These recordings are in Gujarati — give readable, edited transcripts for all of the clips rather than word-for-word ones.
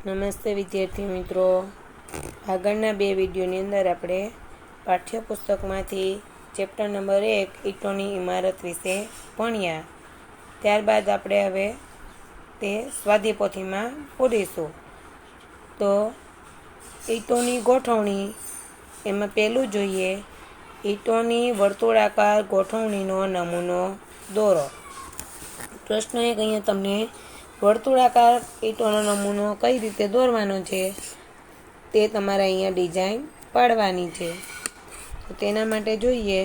નમસ્તે વિદ્યાર્થી મિત્રો, આગળના બે વિડીયોની અંદર આપણે પાઠ્યપુસ્તકમાંથી ચેપ્ટર નંબર 1 ઈંટોની ઇમારત વિશે ભણ્યા. ત્યારબાદ આપણે હવે તે સ્વાધ્યાયપોથીમાં પૂરીશું. તો ઈંટોની ગોઠવણી, એમાં પહેલું જોઈએ ઈંટોની વર્તુળાકાર ગોઠવણીનો નમૂનો દોરો. પ્રશ્ન એક અહીંયા તમને વર્તુળાકાર ઈંટોનો નમૂનો કઈ રીતે દોરવાનો છે તે તમારે અહીંયા ડિઝાઇન પાડવાની છે. તો તેના માટે જોઈએ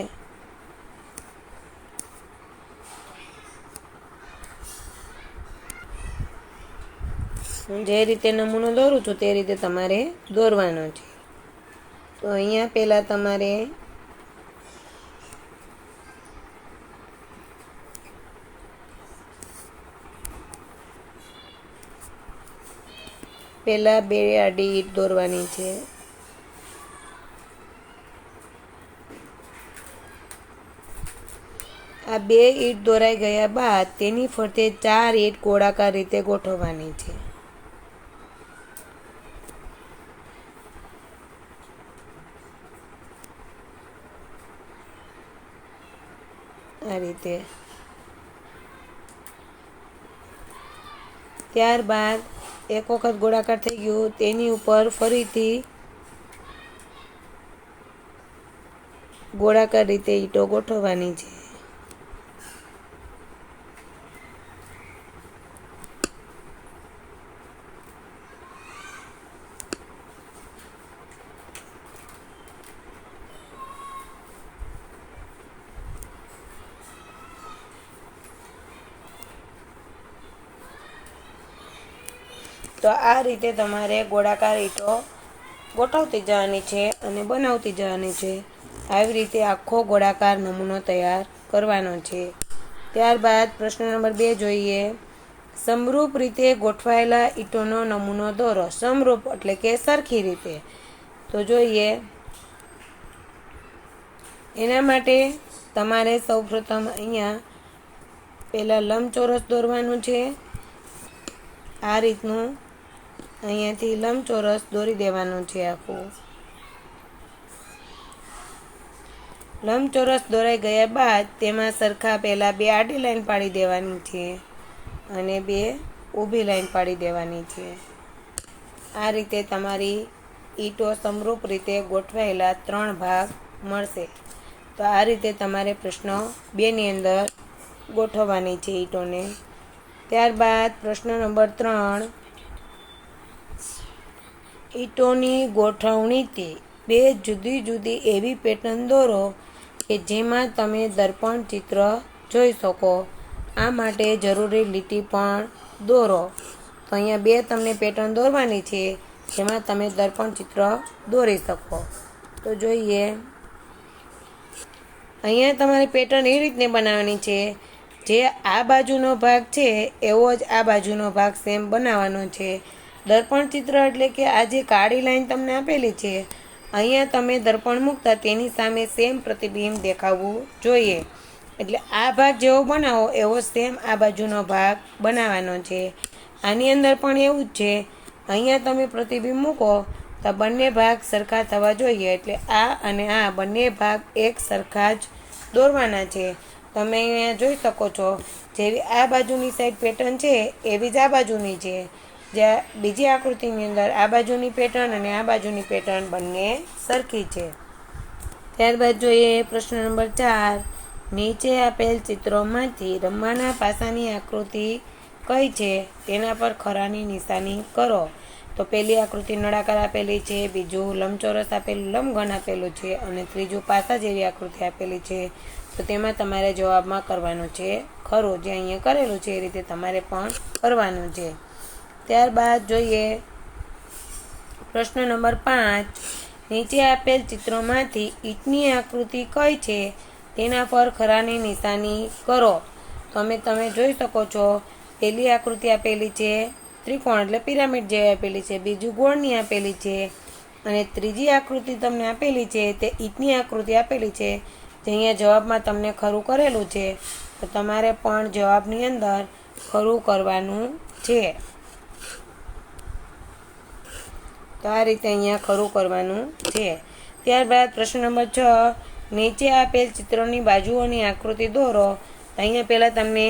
હું જે રીતે નમૂનો દોરું છું તે રીતે તમારે દોરવાનો છે. તો અહીંયા પહેલાં તમારે પહેલાં બે આડી ઈંટ દોરવાની છે. આ બે ઈંટ દોરાઈ ગયા બાદ તેની ફરતે 4 ઈંટ ગોળાકાર રીતે ગોઠવવાની છે. આ રીતે. ત્યારબાદ એક વખત ગોળાકાર થઈ ગયું, તેની ઉપર ફરીથી ગોળાકાર રીતે ઈંટો ગોઠવવાની છે. તો આ રીતે તમારે ગોળાકાર ઈંટો ગોઠવતી જવાની છે અને બનાવતી જવાની છે. આવી રીતે આખો ગોળાકાર નમૂનો તૈયાર કરવાનો છે. ત્યારબાદ પ્રશ્ન નંબર 2 જોઈએ, સમરૂપ રીતે ગોઠવાયેલા ઈંટોનો નમૂનો દોરો. સમરૂપ એટલે કે સરખી રીતે. તો જોઈએ એના માટે તમારે સૌપ્રથમ અહીંયા પહેલાં લંબચોરસ દોરવાનું છે. આ રીતનું અહીંયાથી લંબચોરસ દોરી દેવાનું છે. આખું લંબચોરસ દોરાઈ ગયા બાદ તેમાં સરખા પહેલાં 2 આડી લાઈન પાડી દેવાની છે અને 2 ઊભી લાઈન પાડી દેવાની છે. આ રીતે તમારી ઈંટો સમરૂપ રીતે ગોઠવાયેલા 3 ભાગ મળશે. તો આ રીતે તમારે પ્રશ્ન 2 ની અંદર ગોઠવવાની છે ઈંટોને. ત્યારબાદ પ્રશ્ન નંબર 3, ઈંટોની ગોઠવણીથી 2 જુદી જુદી એવી પેટર્ન દોરો કે જેમાં તમે દર્પણ ચિત્ર જોઈ શકો. આ માટે જરૂરી લીટી પણ દોરો. તો અહીંયા 2 તમને પેટર્ન દોરવાની છે જેમાં તમે દર્પણ ચિત્ર દોરી શકો. તો જોઈએ અહીંયા તમારે પેટર્ન એ રીતને બનાવવાની છે, જે આ બાજુનો ભાગ છે એવો જ આ બાજુનો ભાગ સેમ બનાવવાનો છે. દર્પણ ચિત્ર એટલે કે આ જે કાળી લાઈન તમને આપેલી છે, અહીંયા તમે દર્પણ મૂકતા તેની સામે સેમ પ્રતિબિંબ દેખાવું જોઈએ. એટલે આ ભાગ જેવો બનાવો એવો સેમ આ બાજુનો ભાગ બનાવવાનો છે. આની અંદર પણ એવું જ છે, અહીંયા તમે પ્રતિબિંબ મૂકો તો બંને ભાગ સરખા થવા જોઈએ. એટલે આ અને આ બંને ભાગ એક સરખા જ દોરવાના છે. તમે અહીંયા જોઈ શકો છો, જેવી આ બાજુની સાઈડ પેટર્ન છે એવી જ આ બાજુની છે. જ્યાં બીજી આકૃતિની અંદર આ બાજુની પેટર્ન અને આ બાજુની પેટર્ન બંને સરખી છે. ત્યારબાદ જોઈએ પ્રશ્ન નંબર 4, નીચે આપેલ ચિત્રોમાંથી રમવાના પાસાની આકૃતિ કઈ છે તેના પર ખરાની નિશાની કરો. તો પહેલી આકૃતિ નળાકાર આપેલી છે, બીજું લંબચોરસ આપેલું, લંબઘન આપેલું છે અને ત્રીજું પાસા જેવી આકૃતિ આપેલી છે. તો તેમાં તમારે જવાબમાં કરવાનું છે ખરું. જે અહીંયા કરેલું છે એ રીતે તમારે પણ કરવાનું છે. ત્યારબાદ જોઈએ પ્રશ્ન નંબર 5, નીચે આપેલ ચિત્રોમાંથી ઈંટની આકૃતિ કઈ છે તેના પર ખરાની નિશાની કરો. તમે જોઈ શકો છો, પહેલી આકૃતિ આપેલી છે ત્રિકોણ એટલે પિરામિડ જેવી આપેલી છે, બીજું ગોળની આપેલી છે અને ત્રીજી આકૃતિ તમને આપેલી છે તે ઈંટની આકૃતિ આપેલી છે. જે અહીંયા જવાબમાં તમને ખરું કરેલું છે. તો તમારે પણ જવાબની અંદર ખરું કરવાનું છે. તો આ રીતે અહીંયા ખરું કરવાનું છે. ત્યારબાદ પ્રશ્ન નંબર 6, નીચે આપેલ ચિત્રોની બાજુઓની આકૃતિ દોરો. તો અહીંયા પહેલાં તમને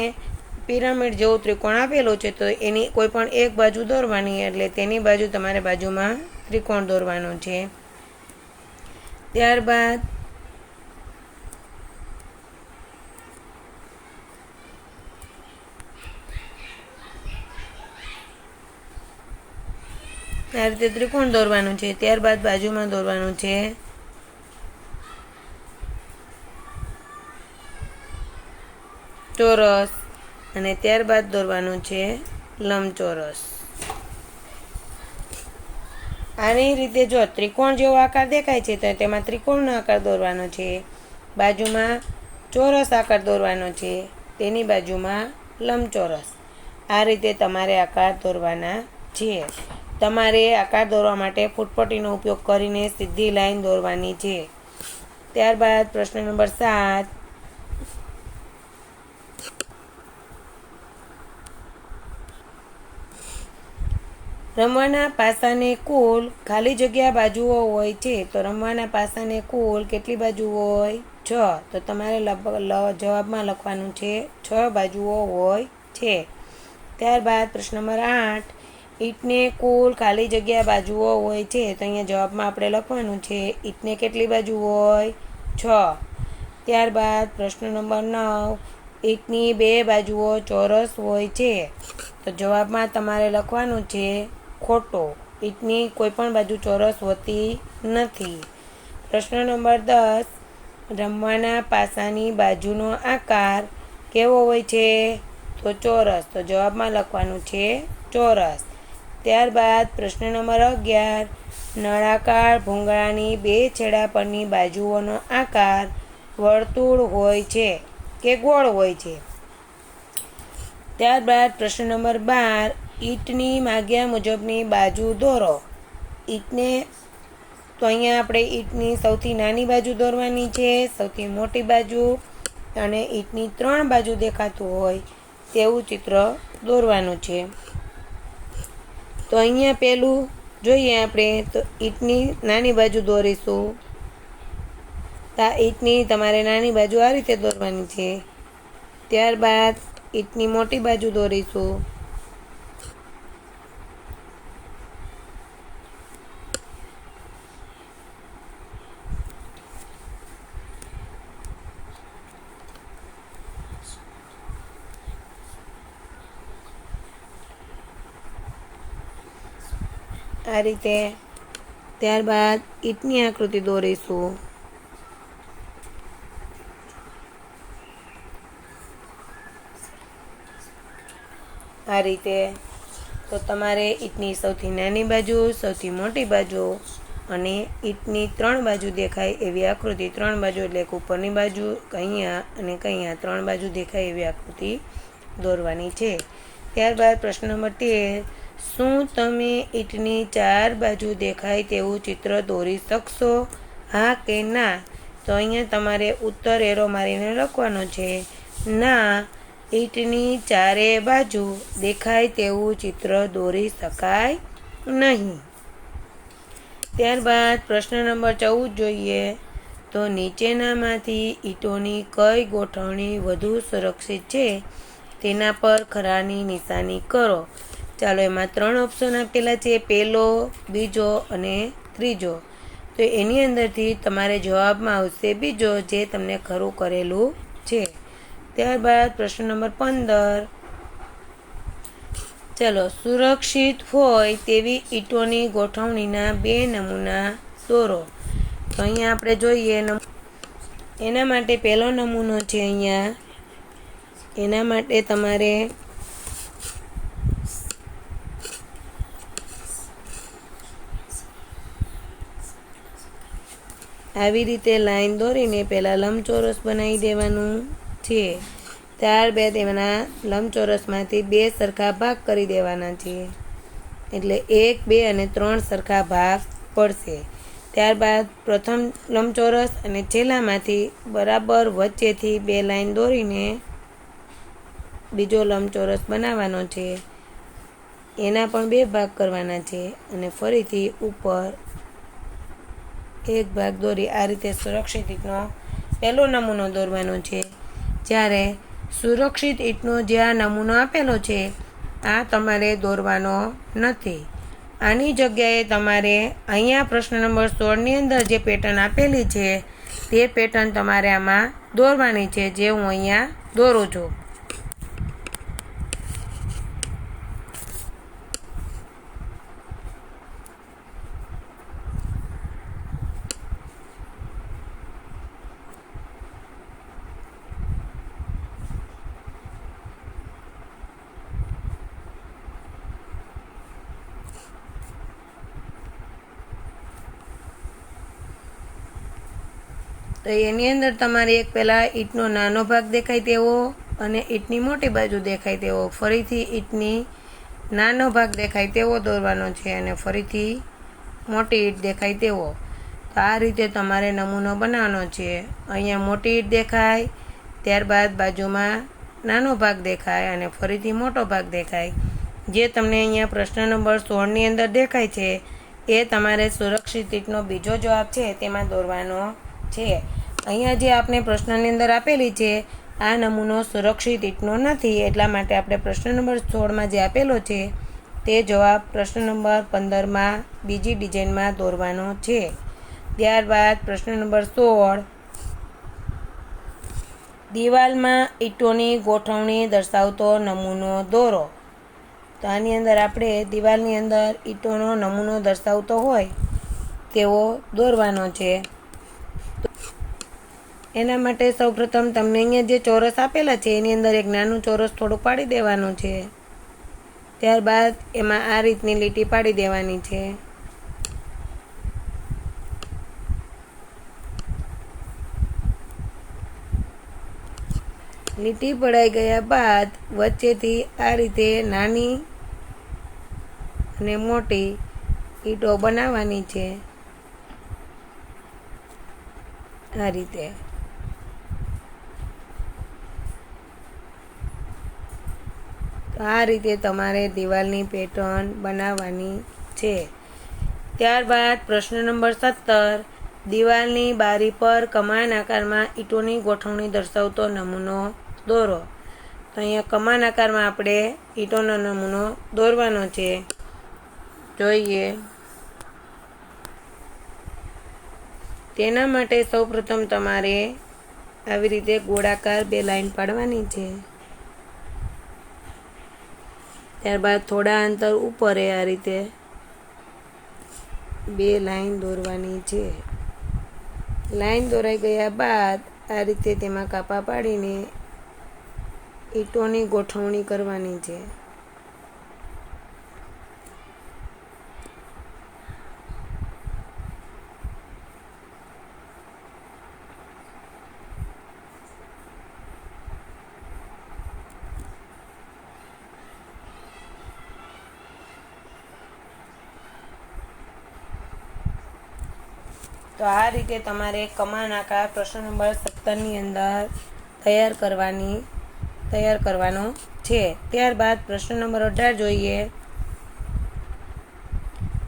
પિરામિડ જેવું ત્રિકોણ આપેલું છે, તો એની કોઈ પણ એક બાજુ દોરવાની, એટલે તેની બાજુ તમારે બાજુમાં ત્રિકોણ દોરવાનું છે. ત્યારબાદ આ રીતે ત્રિકોણ દોરવાનું છે. ત્યારબાદ બાજુમાં દોરવાનું છે ચોરસ, અને ત્યારબાદ દોરવાનું છે લંબચોરસ. આની રીતે જો ત્રિકોણ જેવો આકાર દેખાય છે તો તેમાં ત્રિકોણનો આકાર દોરવાનો છે, બાજુમાં ચોરસ આકાર દોરવાનો છે, તેની બાજુમાં લંબચોરસ. આ રીતે તમારે આકાર દોરવાના છે. તમારે આકાર દોરવા માટે ફૂટપટ્ટીનો ઉપયોગ કરીને સીધી લાઈન દોરવાની છે. ત્યારબાદ પ્રશ્ન નંબર 7, રમવાના પાસાને કુલ ખાલી જગ્યા બાજુઓ હોય છે. તો રમવાના પાસાને કુલ કેટલી બાજુ હોય? 6. તો તમારે જવાબમાં લખવાનું છે 6 બાજુઓ હોય છે. ત્યારબાદ પ્રશ્ન નંબર 8, ઈંટને કુલ ખાલી જગ્યા બાજુઓ હોય છે. તો અહીંયા જવાબમાં આપણે લખવાનું છે ઈંટને કેટલી બાજુ હોય? 6. ત્યારબાદ પ્રશ્ન નંબર 9, ઈંટની 2 બાજુઓ ચોરસ હોય છે. તો જવાબમાં તમારે લખવાનું છે ખોટો, ઈંટની કોઈ પણ બાજુ ચોરસ હોતી નથી. પ્રશ્ન નંબર 10, રમવાના પાસાની બાજુનો આકાર કેવો હોય છે? તો ચોરસ. તો જવાબમાં લખવાનું છે ચોરસ. ત્યારબાદ પ્રશ્ન નંબર 11, નળાકાર ભૂંગળાની 2 છેડા પરની બાજુઓનો આકાર વર્તુળ હોય છે કે ગોળ હોય છે? ત્યારબાદ પ્રશ્ન નંબર 12, ઈંટની માગ્યા મુજબની બાજુ દોરો. ઈંટને તો અહીંયા આપણે ઈંટની સૌથી નાની બાજુ દોરવાની છે, સૌથી મોટી બાજુ, અને ઈંટની 3 બાજુ દેખાતું હોય તેવું ચિત્ર દોરવાનું છે. તો અહીંયા પહેલું જોઈએ આપણે, તો ઈંટની નાની બાજુ દોરીશું. આ ઈંટની તમારે નાની બાજુ આ રીતે દોરવાની છે. ત્યારબાદ ઈંટની મોટી બાજુ દોરીશું. આ રીતે. ત્યારબાદ ઈંટની આકૃતિ દોરીશું. આ રીતે. તો તમારે ઈંટની સૌથી નાની બાજુ, સૌથી મોટી બાજુ અને ઈંટની 3 બાજુ દેખાય એવી આકૃતિ, 3 બાજુ એટલે કે ઉપરની બાજુ અહીંયા અને અહીંયા 3 બાજુ દેખાય એવી આકૃતિ દોરવાની છે. ત્યારબાદ પ્રશ્ન નંબર 13, શું તમે ઈંટની 4 બાજુ દેખાય તેવું ચિત્ર દોરી શકશો? હા કે ના? તો અહીંયા તમારે ઉત્તર એરો મારીને લખવાનો છે ના, ઈંટની 4 બાજુ દેખાય તેવું ચિત્ર દોરી શકાય નહીં. ત્યારબાદ પ્રશ્ન નંબર 14 જોઈએ. તો નીચેનામાંથી ઈંટોની કઈ ગોઠવણી વધુ સુરક્ષિત છે તેના પર ખરાની નિશાની કરો. ચાલો, એમાં 3 ઓપ્શન આપેલા છે, પહેલો, બીજો અને ત્રીજો. તો એની અંદરથી તમારે જવાબમાં આવશે બીજો, જે તમને ખરું કરેલું છે. ત્યારબાદ પ્રશ્ન નંબર 15, ચાલો, સુરક્ષિત હોય તેવી ઈંટોની ગોઠવણીના 2 નમૂના દોરો. તો અહીંયા આપણે જોઈએ, એના માટે પહેલો નમૂનો છે અહીંયા. એના માટે તમારે આવી રીતે લાઈન દોરીને પહેલાં લંબચોરસ બનાવી દેવાનું છે. ત્યારબાદ એના લંબચોરસમાંથી 2 સરખા ભાગ કરી દેવાના છે, એટલે 1, 2 અને 3 સરખા ભાગ પડશે. ત્યારબાદ પ્રથમ લંબચોરસ અને છેલ્લામાંથી બરાબર વચ્ચેથી 2 લાઈન દોરીને બીજો લંબચોરસ બનાવવાનો છે. એના પણ 2 ભાગ કરવાના છે અને ફરીથી ઉપર 1 ભાગ દોરી આ રીતે સુરક્ષિત ઈંટનો પહેલો નમૂનો દોરવાનો છે. જ્યારે સુરક્ષિત ઈંટનો જે આ નમૂનો આપેલો છે આ તમારે દોરવાનો નથી. આની જગ્યાએ તમારે અહીંયા પ્રશ્ન નંબર 16ની અંદર જે પેટર્ન આપેલી છે તે પેટર્ન તમારે આમાં દોરવાની છે, જે હું અહીંયા દોરું છું. તો એની અંદર તમારે એક પહેલાં ઈંટનો નાનો ભાગ દેખાય તેવો અને ઈંટની મોટી બાજુ દેખાય તેવો, ફરીથી ઈંટની નાનો ભાગ દેખાય તેવો દોરવાનો છે અને ફરીથી મોટી ઈંટ દેખાય તેવો. તો આ રીતે તમારે નમૂનો બનાવવાનો છે. અહીંયા મોટી ઈંટ દેખાય, ત્યારબાદ બાજુમાં નાનો ભાગ દેખાય અને ફરીથી મોટો ભાગ દેખાય. જે તમને અહીંયા પ્રશ્ન નંબર 16ની અંદર દેખાય છે એ તમારે સુરક્ષિત ઈંટનો બીજો જવાબ છે તેમાં દોરવાનો છે. અહીંયા જે આપણે પ્રશ્નની અંદર આપેલી છે આ નમૂનો સુરક્ષિત ઈંટનો નથી, એટલા માટે આપણે પ્રશ્ન નંબર 16માં જે આપેલો છે તે જવાબ પ્રશ્ન નંબર 15માં બીજી ડિઝાઇનમાં દોરવાનો છે. ત્યારબાદ પ્રશ્ન નંબર 16, દિવાલમાં ઈંટોની ગોઠવણી દર્શાવતો નમૂનો દોરો. તો આની અંદર આપણે દિવાલની અંદર ઈંટોનો નમૂનો દર્શાવતો હોય તેવો દોરવાનો છે. એના માટે સૌપ્રથમ તમને અહીંયા જે ચોરસ આપેલા છે એની અંદર એક નાનું ચોરસ થોડું પાડી દેવાનું છે. ત્યારબાદ એમાં આ રીતની લીટી પાડી દેવાની છે. લીટી પડાઈ ગયા બાદ વચ્ચેથી આ રીતે નાની અને મોટી ઈંટો બનાવવાની છે. આ રીતે તમારે દિવાલની પેટર્ન બનાવવાની છે. ત્યારબાદ પ્રશ્ન નંબર 17, દિવાલની બારી પર કમાન આકારમાં ઈંટોની ગોઠવણી દર્શાવતો નમૂનો દોરો. તો અહીંયા કમાન આકારમાં આપણે ઈંટોનો નમૂનો દોરવાનો છે. જોઈએ. તેના માટે સૌપ્રથમ તમારે આવી રીતે ગોળાકાર 2 લાઈન પાડવાની છે. ત્યારબાદ થોડા અંતર ઉપર આ રીતે 2 લાઈન દોરવાની છે. લાઈન દોરાઈ ગયા બાદ આ રીતે તેમાં કાપા પાડીને ઈંટોની ગોઠવણી કરવાની છે. તો આ રીતે તમારે કમાન આકાર પ્રશ્ન નંબર 17ની અંદર તૈયાર કરવાનો છે. ત્યારબાદ પ્રશ્ન નંબર 18 જોઈએ.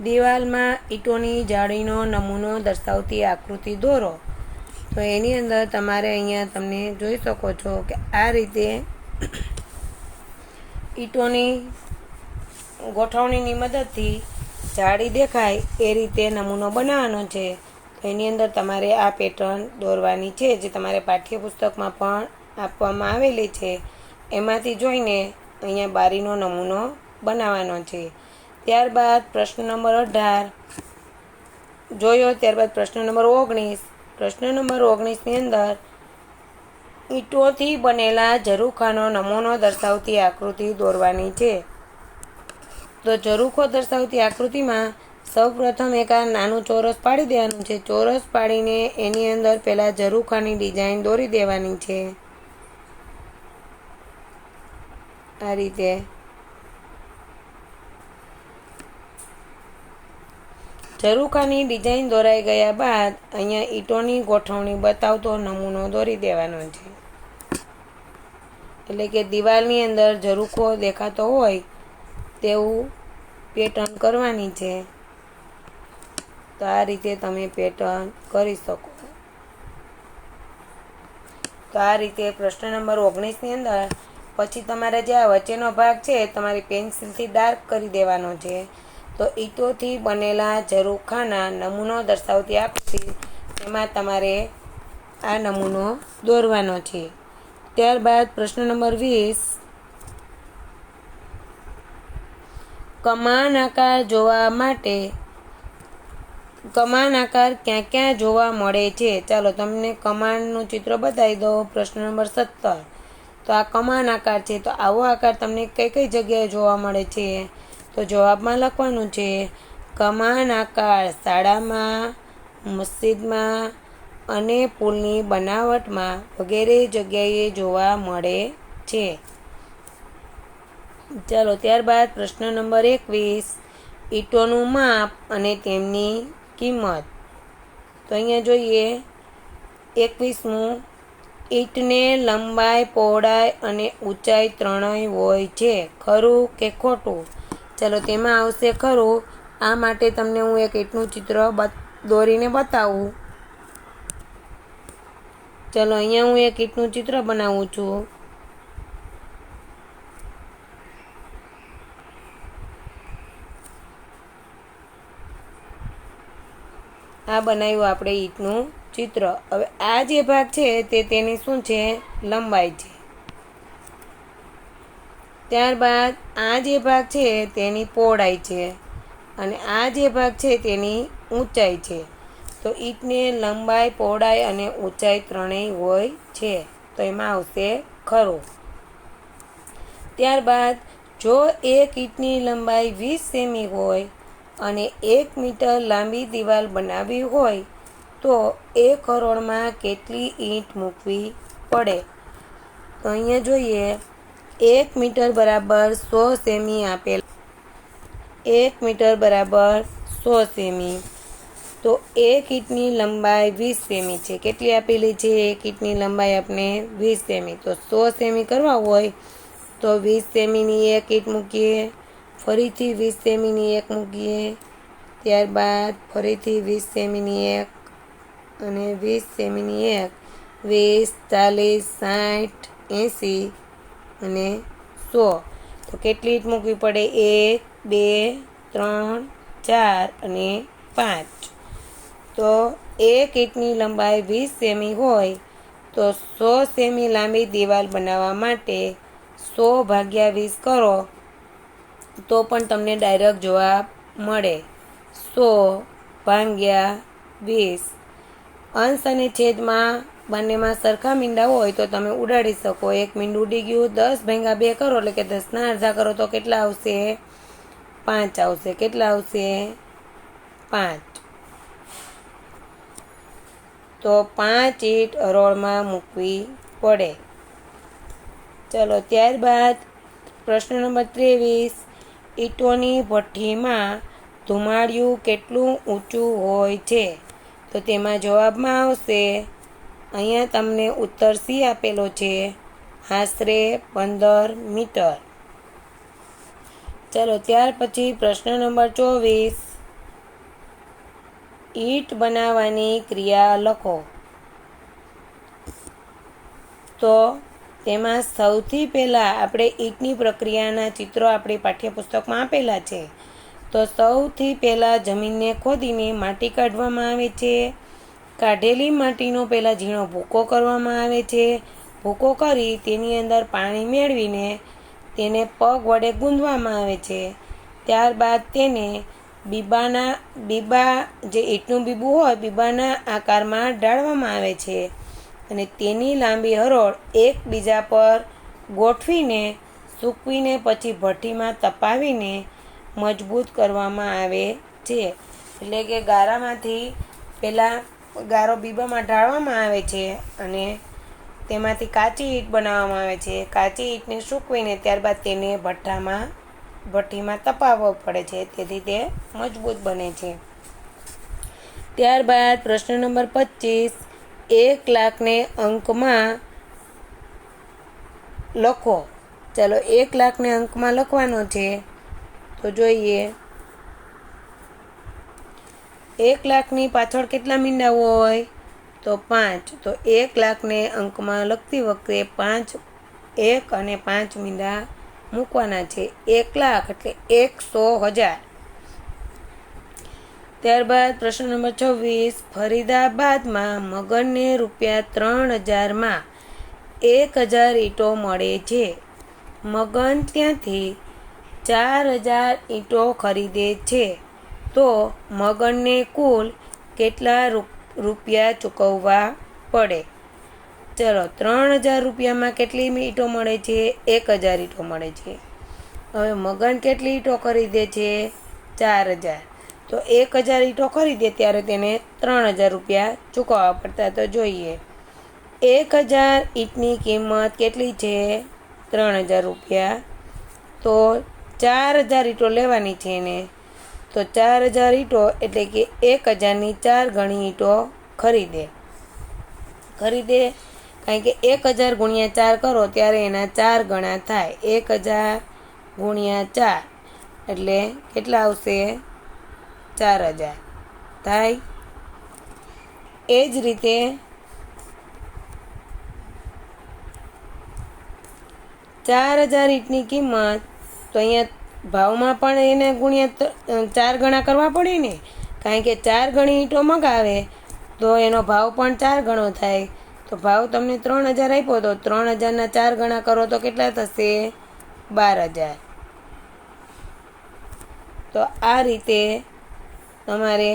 દિવાલમાં ઈંટોની જાળીનો નમૂનો દર્શાવતી આકૃતિ દોરો. તો એની અંદર તમારે અહીંયા તમે જોઈ શકો છો કે આ રીતે ઈંટોની ગોઠવણીની મદદથી જાળી દેખાય એ રીતે નમૂનો બનાવવાનો છે. એની અંદર તમારે આ પેટર્ન દોરવાની છે, જે તમારે પાઠ્યપુસ્તકમાં પણ આપવામાં આવેલી છે. એમાંથી જોઈને અહીંયા બારીનો નમૂનો બનાવવાનો છે. ત્યારબાદ પ્રશ્ન નંબર 18 જોયો. ત્યારબાદ પ્રશ્ન નંબર 19. પ્રશ્ન નંબર 19ની અંદર ઈંટોથી બનેલા ઝરૂખાનો નમૂનો દર્શાવતી આકૃતિ દોરવાની છે. તો ઝરૂખો દર્શાવતી આકૃતિમાં સૌપ્રથમ એક આ નાનું ચોરસ પાડી દેવાનું છે. ચોરસ પાડીને એની અંદર પહેલાં ઝરૂખાની ડિઝાઇન દોરી દેવાની છે. આ રીતે ઝરૂખાની ડિઝાઇન દોરાઈ ગયા બાદ અહીંયા ઈંટોની ગોઠવણી બતાવતો નમૂનો દોરી દેવાનો છે. એટલે કે દિવાલની અંદર ઝરૂખો દેખાતો હોય તેવું પેટર્ન કરવાની છે. તો આ રીતે તમે પેટર્ન કરી શકો. તો આ રીતે પ્રશ્ન નંબર 19ની અંદર પછી તમારે જે આ વચ્ચેનો ભાગ છે તમારી પેન્સિલથી ડાર્ક કરી દેવાનો છે. તો ઈંટોથી બનેલા ઝરૂખાના નમૂનો દર્શાવતી આકૃતિ, એમાં તમારે આ નમૂનો દોરવાનો છે. ત્યારબાદ પ્રશ્ન નંબર 20, કમાન આકાર જોવા માટે કમાન આકાર ક્યાં ક્યાં જોવા મળે છે? ચાલો તમને કમાનનું ચિત્ર બતાવી દો. પ્રશ્ન નંબર 17, તો આ કમાન આકાર છે. તો આવો આકાર તમને કઈ કઈ જગ્યાએ જોવા મળે છે? તો જવાબમાં લખવાનું છે કમાન આકાર શાળામાં, મસ્જિદમાં અને પુલની બનાવટમાં વગેરે જગ્યાએ જોવા મળે છે. ચાલો ત્યારબાદ પ્રશ્ન નંબર 21, ઈંટોનું માપ અને તેમની કિંમત. તો અહીંયા જોઈએ 21મું, ઈંટને લંબાઈ, પહોળાઈ અને ઊંચાઈ ત્રણેય હોય છે, ખરું કે ખોટું? ચાલો તેમાં આવશે ખરું. આ માટે તમને હું એક ઈંટનું ચિત્ર દોરીને બતાવું. ચાલો અહીંયા હું એક ઈંટનું ચિત્ર બનાવું છું. આ બનાવ્યું આપણે ઈંટનું ચિત્ર. હવે આ જે ભાગ છે તે તેની શું છે? લંબાઈ છે. ત્યારબાદ આ જે ભાગ છે તેની પહોળાઈ છે અને આ જે ભાગ છે તેની ઊંચાઈ છે. તો ઈંટને લંબાઈ, પહોળાઈ અને ઊંચાઈ ત્રણેય હોય છે. તો એમાં આવશે ખરું. ત્યારબાદ જો એક ઈંટની લંબાઈ 20 સેમી હોય અને 1 મીટર લાંબી દિવાલ બનાવવી હોય તો 1 કરોડમાં કેટલી ઈંટ મૂકવી પડે? તો અહીંયા જોઈએ 1 મીટર બરાબર 100 સેમી આપેલ. 1 મીટર બરાબર 100 સેમી. તો એક ઈંટની લંબાઈ 20 સેમી છે. કેટલી આપેલી છે? એક ઈંટની લંબાઈ આપણે 20 સેમી. તો 100 સેમી કરવા હોય તો 20 સેમીની એક ઈંટ મૂકીએ, ફરીથી 20 સેમીની એક મૂકીએ, ત્યારબાદ ફરીથી 20 સેમીની એક અને 20 સેમીની એક, 20, 40, 60, 80 અને 100. તો કેટલી ઈંટ મૂકવી પડે? 1, 2, 3, 4 અને 5. તો એક ઈંટની લંબાઈ 20 સેમી હોય તો 100 સેમી લાંબી દિવાલ બનાવવા માટે 100 ભાગ્યા 20 કરો તો પણ તમને ડાયરેક્ટ જવાબ મળે. 100 ભાગ્યા 20. અંશ અને છેદમાં બંનેમાં સરખા મીંડા હોય તો તમે ઉડાડી શકો. એક મીંડું ઉડી ગયું. 10 ભાગ્યા 2 કરો એટલે કે 10ના અડધા કરો તો કેટલા આવશે? 5 આવશે. કેટલા આવશે? 5. તો 5 ઈંટ હરોળમાં મૂકવી પડે. ચલો ત્યારબાદ પ્રશ્ન નંબર 23, ઈંટોની ભઠ્ઠીમાં ધુમાડિયું કેટલું ઊંચું હોય છે? તો તેમાં જવાબમાં આવશે, અહીંયા તમને ઉત્તર સી આપેલો છે, આશરે 15 મીટર. ચલો ત્યાર પછી પ્રશ્ન નંબર 24, ઈંટ બનાવવાની ક્રિયા લખો. તો તેમાં સૌથી પહેલાં આપણે ઈંટની પ્રક્રિયાના ચિત્રો આપણી પાઠ્યપુસ્તકમાં આપેલા છે. તો સૌથી પહેલાં જમીનને ખોદીને માટી કાઢવામાં આવે છે. કાઢેલી માટીનો પહેલાં ઝીણો ભૂકો કરવામાં આવે છે. ભૂકો કરી તેની અંદર પાણી મેળવીને તેને પગ વડે ગૂંથવામાં આવે છે. ત્યારબાદ તેને બીબા જે ઈંટનું બીબું હોય બીબાના આકારમાં ઢાળવામાં આવે છે અને તેની લાંબી હરોળ એકબીજા પર ગોઠવીને સૂકવીને પછી ભઠ્ઠીમાં તપાવીને મજબૂત કરવામાં આવે છે. એટલે કે ગારામાંથી પહેલાં ગારો બીબામાં ઢાળવામાં આવે છે અને તેમાંથી કાચી ઈંટ બનાવવામાં આવે છે. કાચી ઈંટને સૂકવીને ત્યારબાદ તેને ભઠ્ઠીમાં તપાવવો પડે છે, તેથી તે મજબૂત બને છે. ત્યારબાદ પ્રશ્ન નંબર 25, 1 લાખને અંકમાં લખો. ચાલો 1 લાખને અંકમાં લખવાનો છે. તો જોઈએ 1 લાખની પાછળ કેટલા મીંડા હોય તો 5. તો 1 લાખને અંકમાં લખતી વખતે 5 1 અને 5 મીંડા મૂકવાના છે. 1 લાખ એટલે 100,000. ત્યારબાદ પ્રશ્ન નંબર 26. ફરીદાબાદમાં મગનને ₹3,000માં 1,000 ઈંટો મળે છે. મગન ત્યાંથી 4,000 ઈંટો ખરીદે છે. તો મગનને કુલ કેટલા રૂપિયા ચૂકવવા પડે? ચલો, 3,000 રૂપિયામાં કેટલી ઈંટો મળે છે? 1,000 ઈંટો મળે છે. હવે મગન કેટલી ઈંટો ખરીદે છે? 4,000. તો 1,000 ઈંટો ખરીદે ત્યારે તેને 3,000 રૂપિયા ચૂકવવા પડતા. તો જોઈએ 1,000 ઈંટની કિંમત કેટલી છે? 3,000 રૂપિયા. તો 4,000 ઈંટો લેવાની છે એને. તો 4,000 ઈંટો એટલે કે 1,000ની 4 ગણી ઈંટો ખરીદે. કારણ કે 1,000 ગુણ્યા 4 કરો ત્યારે એના 4 ગણા થાય. 1,000 ગુણ્યા 4 એટલે કેટલા આવશે? 4,000 થાય. એ જ રીતે 4,000 ઈંટની કિંમત, તો અહીંયા ભાવમાં પણ એને ગુણ્યા 4 ગણા કરવા પડે ને, કારણ કે 4 ગણી ઈંટો મગાવે તો એનો ભાવ પણ 4 ગણો થાય. તો ભાવ તમને 3,000 આપ્યો તો 3,000ના 4 ગણા કરો તો કેટલા થશે? 12,000. તો આ રીતે તમારે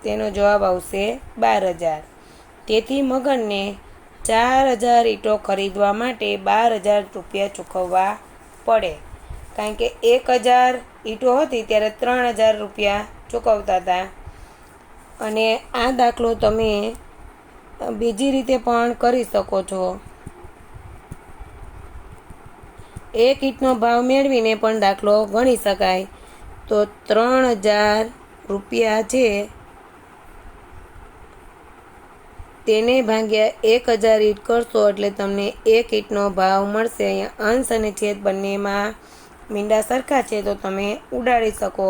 તેનો જવાબ આવશે 12,000. તેથી મગનને 4,000 ઈંટો ખરીદવા માટે 12,000 રૂપિયા ચૂકવવા પડે. કારણ કે 1,000 ઈંટો હતી ત્યારે 3,000 રૂપિયા ચૂકવતા હતા. અને આ દાખલો તમે બીજી રીતે પણ કરી શકો છો. એક ઈંટનો ભાવ મેળવીને પણ દાખલો ગણી શકાય. તો 3,000 રૂપિયા છે તેને ભાગ્યા 1,000 ઈંટ કરશો એટલે તમને એક ઈંટનો ભાવ મળશે. અહીંયા અંશ અને છેદ બંનેમાં મીંડા સરખા છે તો તમે ઉડાડી શકો.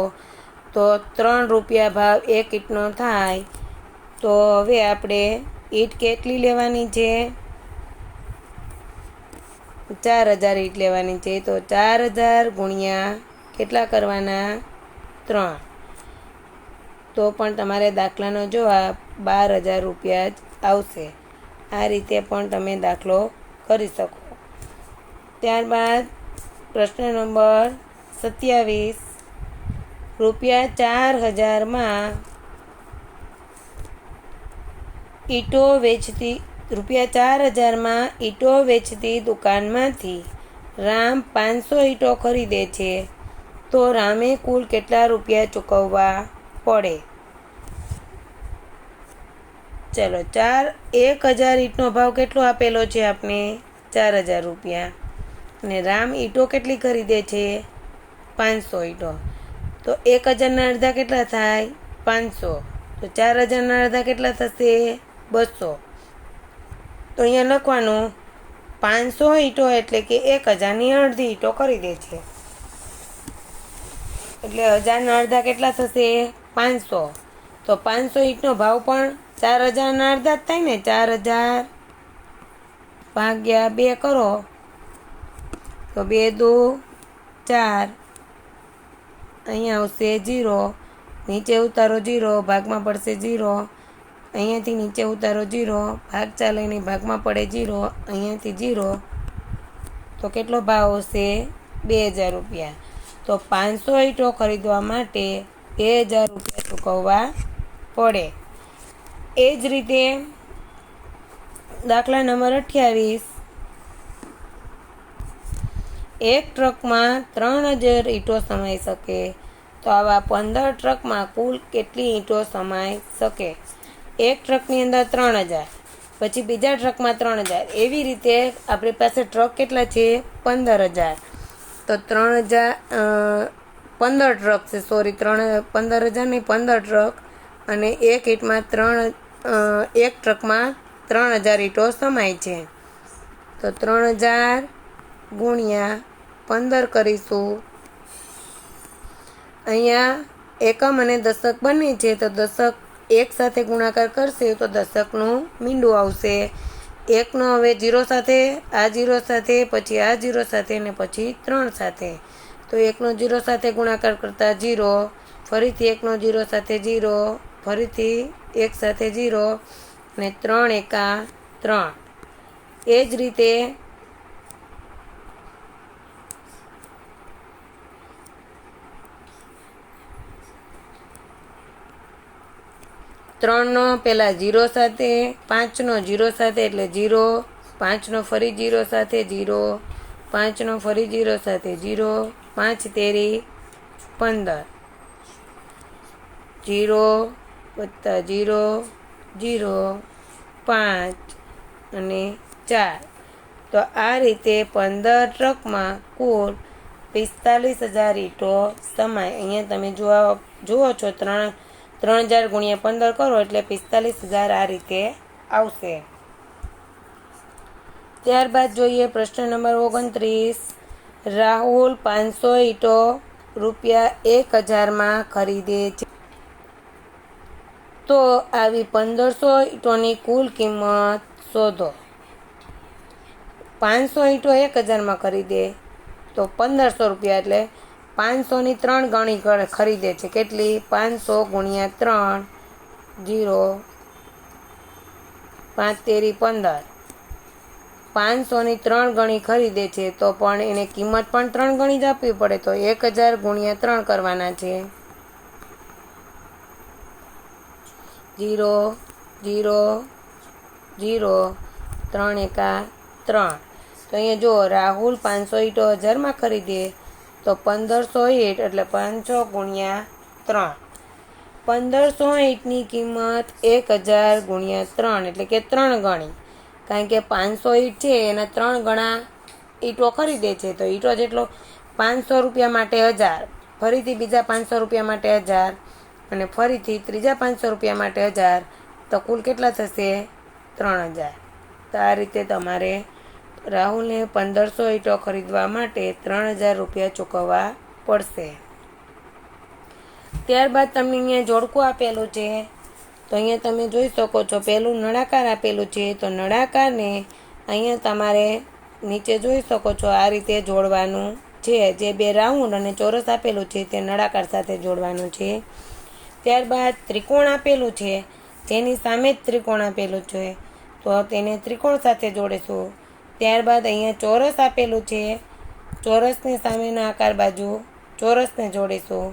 તો 3 રૂપિયા ભાવ એક ઈંટનો થાય. તો હવે આપણે ઈંટ કેટલી લેવાની છે? 4,000 ઈંટ લેવાની છે. તો 4,000 ગુણ્યા કેટલા કરવાના? 3. તો પણ તમારે દાખલાનો જવાબ 12,000 રૂપિયા જ આવશે. આ રીતે પણ તમે દાખલો કરી શકો. ત્યારબાદ પ્રશ્ન નંબર 27. ₹4,000માં ઈંટો વેચતી દુકાનમાંથી રામ 500 ઈંટો ખરીદે છે. તો રામે કુલ કેટલા રૂપિયા ચૂકવવા પડે? ચલો, 1,000 ઈંટનો ભાવ કેટલો આપેલો છે આપણે? 4,000 રૂપિયા. અને રામ ઈંટો કેટલી ખરીદે છે? 500 ઈંટો. તો 1,000ના અડધા કેટલા થાય? 500. તો 4,000ના અડધા કેટલા થશે? 200. તો અહીંયા લખવાનું 500 ઈંટો એટલે કે 1,000ની અડધી ઈંટો ખરીદે છે. એટલે 1,000ના અડધા કેટલા થશે? 500. તો 500 ઈંટનો ભાવ પણ 4,000ના અડધા જ થાય ને. 4,000 ભાગ્યા 2 કરો તો 2 દુ 4. અહીંયા આવશે 0. નીચે ઉતારો 0, ભાગમાં પડશે 0. અહીંયાથી નીચે ઉતારો 0, ભાગ ચાલીને ભાગમાં પડે 0. અહીંયાથી 0. તો કેટલો ભાવ આવશે? 2,000 રૂપિયા. તો 500 ઈંટો ખરીદવા માટે 2,000 રૂપિયા ચૂકવવા પડે. એ જ રીતે દાખલા નંબર 28. એક ટ્રકમાં 3,000 ઈંટો સમાઈ શકે. તો આવા 15 ટ્રકમાં કુલ કેટલી ઈંટો સમાઈ શકે? એક ટ્રકની અંદર 3,000, પછી બીજા ટ્રકમાં 3,000. એવી રીતે આપણી પાસે ટ્રક કેટલા છે? 15,000. તો 15 ટ્રક છે. 15,000 નહીં, 15 ટ્રક. અને એક ટ્રકમાં 3,000 ઈંટો સમાય છે. તો 3,000 ગુણ્યા 15 કરીશું અહીંયા એકમ અને દશક બંને છે, તો દશક એક સાથે ગુણાકાર કરશે તો દશકનું મીંડું આવશે. એકનો હવે 0 સાથે, આ 0 સાથે, પછી આ 0 સાથે ને પછી 3 સાથે. તો 1નો 0 સાથે ગુણાકાર કરતાં 0, ફરીથી 1નો 0 સાથે 0, ફરીથી 1 સાથે 0 અને 3 એકા 3. એ જ રીતે 3નો પહેલાં 0 સાથે, 5નો 0 સાથે એટલે 0, 5નો ફરી 0 સાથે 0, 5નો ફરી 0 સાથે 0, 5 તેરી 15, 0 વત્તા 0, 0, 5 અને 4. તો આ રીતે 15 ટ્રકમાં કુલ 45,000 ઈંટો સમાય. અહીંયા તમે જુઓ છો 3,000 ગુણ્યા 15 કરો એટલે 45,000 આ રીતે આવશે. ત્યારબાદ જોઈએ પ્રશ્ન નંબર 29. રાહુલ 500 ઈંટો ₹1,000માં ખરીદે છે, તો આવી 1500 ઈંટોની કુલ કિંમત શોધો. 500 ઈંટો 1,000માં ખરીદે તો ₹1,500 એટલે 500ની 3 ગણી ખરીદે છે. કેટલી? 500 ગુણ્યા 3, 0, 5 તેરી 15. 500ની 3 ગણી ખરીદે છે, તો પણ એને કિંમત પણ 3 ગણી જ આપવી પડે. તો 1,000 ગુણ્યા 3 કરવાના છે. 0, 0, 0, 3 એકા 3. તો અહીંયા જો રાહુલ 500 ઈંટો 1000માં ખરીદે તો 1500 ઈંટ એટલે 500 ગુણ્યા 3. 1500 ઈંટની કિંમત 1,000 ગુણ્યા 3 એટલે કે 3 ગણી. કારણ કે 500 ઈંટ છે એના 3 ગણા ઈંટો ખરીદે છે. તો ઈંટો જેટલો ₹500 માટે 1000, ફરીથી બીજા ₹500 માટે 1000 અને ફરીથી ત્રીજા ₹500 માટે 1000, તો કુલ કેટલા થશે? 3000. તો આ રીતે તમારે રાહુલને 1500 ઈંટો ખરીદવા માટે ₹3000 ચૂકવવા પડશે. ત્યારબાદ તમને અહીંયા જોડકું આપેલું છે, તો અહીંયા તમે જોઈ શકો છો પહેલું નળાકાર આપેલું છે. તો નળાકારને અહીંયા તમારે નીચે જોઈ શકો છો આ રીતે જોડવાનું છે. જે 2 રાઉન્ડ અને ચોરસ આપેલું છે તે નળાકાર સાથે જોડવાનું છે. ત્યારબાદ ત્રિકોણ આપેલું છે, જેની સામે જ ત્રિકોણ આપેલું છે, તો તેને ત્રિકોણ સાથે જોડીશું. ત્યારબાદ અહીંયા ચોરસ આપેલું છે, ચોરસની સામેના આકાર બાજુ ચોરસને જોડીશું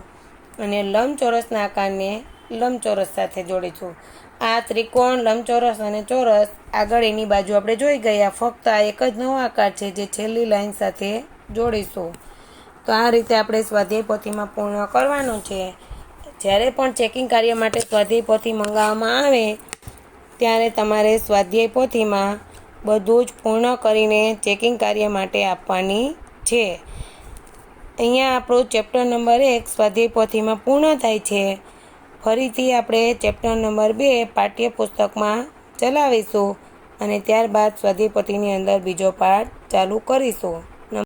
અને લંબચોરસના આકારને લંબચોરસ સાથે જોડીશું. આ ત્રિકોણ, લંબચોરસ અને ચોરસ આગળ એની બાજુ આપણે જોઈ ગયા. ફક્ત આ એક જ નવો આકાર છે જે છેલ્લી લાઈન સાથે જોડીશું. તો આ રીતે આપણે સ્વાધ્યાય પોથીમાં પૂર્ણ કરવાનું છે. જ્યારે પણ ચેકિંગ કાર્ય માટે સ્વાધ્યાય પોથી મંગાવવામાં આવે ત્યારે તમારે સ્વાધ્યાય પોથીમાં બધું જ પૂર્ણ કરીને ચેકિંગ કાર્ય માટે આપવાની છે. અહીંયા આપણું ચેપ્ટર નંબર 1 સ્વાધ્યાય પોથીમાં પૂર્ણ થાય છે. ફરીથી આપણે ચેપ્ટર નંબર 2 પાઠ્યપુસ્તકમાં ચલાવીશું અને ત્યારબાદ સ્વાધ્યાય પોથીની અંદર બીજો પાઠ ચાલુ કરીશું.